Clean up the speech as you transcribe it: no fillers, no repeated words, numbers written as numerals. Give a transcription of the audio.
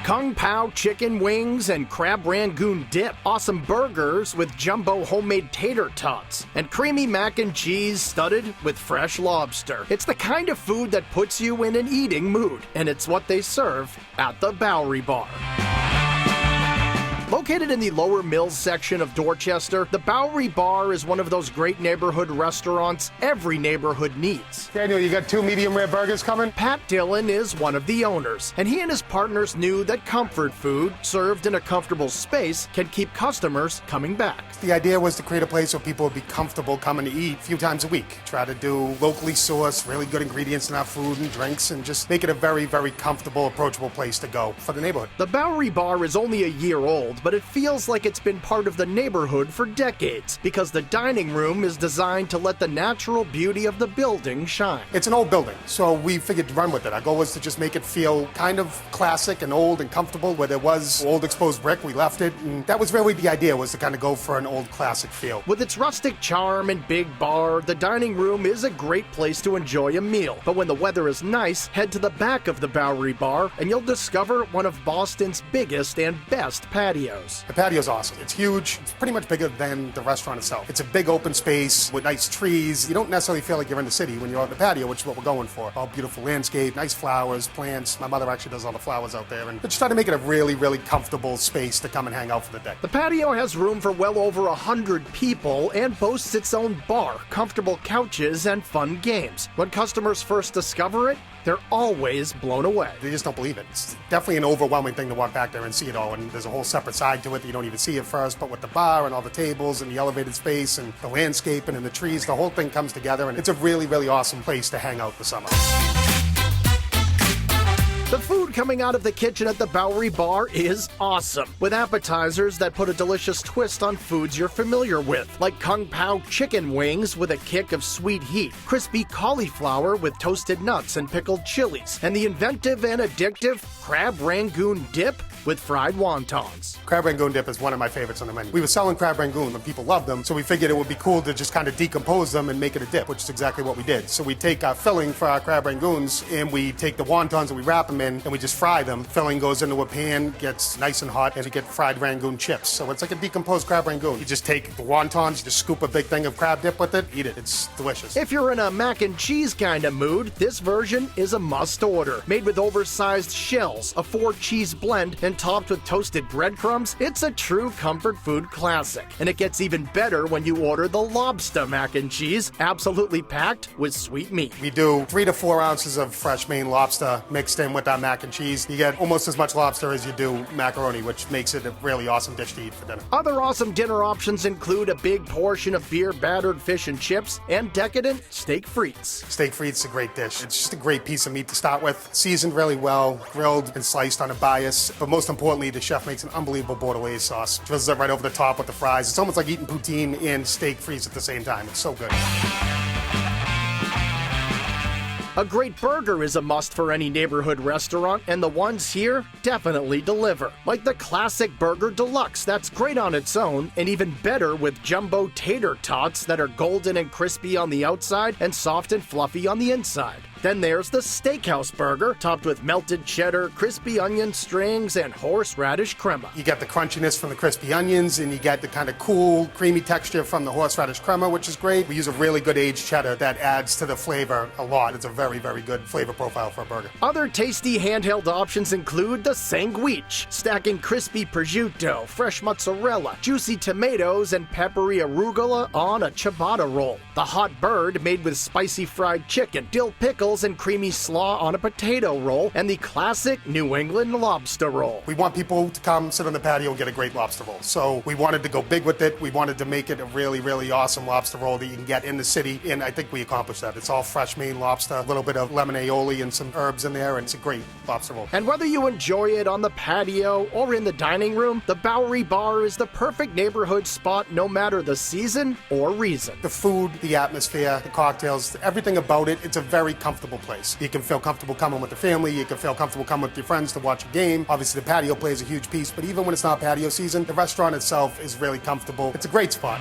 Kung Pao chicken wings and crab rangoon dip, awesome burgers with jumbo homemade tater tots, and creamy mac and cheese studded with fresh lobster. It's the kind of food that puts you in an eating mood, and it's what they serve at the Bowery Bar. Located in the Lower Mills section of Dorchester, the Bowery Bar is one of those great neighborhood restaurants every neighborhood needs. Daniel, you got 2 medium rare burgers coming? Pat Dillon is one of the owners, and he and his partners knew that comfort food, served in a comfortable space, can keep customers coming back. The idea was to create a place where people would be comfortable coming to eat a few times a week. Try to do locally sourced, really good ingredients in our food and drinks, and just make it a very, very comfortable, approachable place to go for the neighborhood. The Bowery Bar is only a year old, but it feels like it's been part of the neighborhood for decades because the dining room is designed to let the natural beauty of the building shine. It's an old building, so we figured to run with it. Our goal was to just make it feel kind of classic and old and comfortable. Where there was old exposed brick, we left it, and that was really the idea, was to kind of go for an old classic feel. With its rustic charm and big bar, the dining room is a great place to enjoy a meal. But when the weather is nice, head to the back of the Bowery Bar and you'll discover one of Boston's biggest and best patios. The patio's awesome. It's huge. It's pretty much bigger than the restaurant itself. It's a big open space with nice trees. You don't necessarily feel like you're in the city when you're out in the patio, which is what we're going for. All beautiful landscape, nice flowers, plants. My mother actually does all the flowers out there. And just try to make it a really, really comfortable space to come and hang out for the day. The patio has room for well over 100 people and boasts its own bar, comfortable couches, and fun games. When customers first discover it, they're always blown away. They just don't believe it. It's definitely an overwhelming thing to walk back there and see it all. And there's a whole separate side to it that you don't even see at first. But with the bar and all the tables and the elevated space and the landscaping and the trees, the whole thing comes together. And it's a really, really awesome place to hang out this summer. The food coming out of the kitchen at the Bowery Bar is awesome, with appetizers that put a delicious twist on foods you're familiar with, like Kung Pao chicken wings with a kick of sweet heat, crispy cauliflower with toasted nuts and pickled chilies, and the inventive and addictive crab rangoon dip with fried wontons. Crab rangoon dip is one of my favorites on the menu. We were selling crab rangoon and people loved them, so we figured it would be cool to just kind of decompose them and make it a dip, which is exactly what we did. So we take our filling for our crab rangoons and we take the wontons and we wrap them in and we just fry them. Filling goes into a pan, gets nice and hot, and you get fried rangoon chips. So it's like a decomposed crab rangoon. You just take the wontons, you just scoop a big thing of crab dip with it, eat it. It's delicious. If you're in a mac and cheese kind of mood, this version is a must order. Made with oversized shells, a 4-cheese blend, and topped with toasted breadcrumbs, it's a true comfort food classic. And it gets even better when you order the lobster mac and cheese, absolutely packed with sweet meat. We do 3 to 4 ounces of fresh Maine lobster mixed in with our mac and cheese. You get almost as much lobster as you do macaroni, which makes it a really awesome dish to eat for dinner. Other awesome dinner options include a big portion of beer-battered fish and chips and decadent steak frites. Steak frites is a great dish. It's just a great piece of meat to start with. Seasoned really well, grilled and sliced on a bias, but most importantly, the chef makes an unbelievable Bordelaise sauce. Drizzles it right over the top with the fries. It's almost like eating poutine and steak frites at the same time. It's so good. A great burger is a must for any neighborhood restaurant, and the ones here definitely deliver. Like the classic Burger Deluxe, that's great on its own, and even better with jumbo tater tots that are golden and crispy on the outside and soft and fluffy on the inside. Then there's the Steakhouse Burger, topped with melted cheddar, crispy onion strings, and horseradish crema. You get the crunchiness from the crispy onions, and you get the kind of cool, creamy texture from the horseradish crema, which is great. We use a really good aged cheddar that adds to the flavor a lot. It's a very, very good flavor profile for a burger. Other tasty handheld options include the Sanguich, stacking crispy prosciutto, fresh mozzarella, juicy tomatoes, and peppery arugula on a ciabatta roll. The Hot Bird, made with spicy fried chicken, dill pickles, and creamy slaw on a potato roll, and the classic New England lobster roll. We want people to come sit on the patio and get a great lobster roll. So we wanted to go big with it. We wanted to make it a really, really awesome lobster roll that you can get in the city, and I think we accomplished that. It's all fresh Maine lobster, a little bit of lemon aioli and some herbs in there, and it's a great lobster roll. And whether you enjoy it on the patio or in the dining room, the Bowery Bar is the perfect neighborhood spot no matter the season or reason. The food, the atmosphere, the cocktails, everything about it, it's a very comfortable place. You can feel comfortable coming with the family, you can feel comfortable coming with your friends to watch a game. Obviously the patio plays a huge piece, but even when it's not patio season, the restaurant itself is really comfortable. It's a great spot.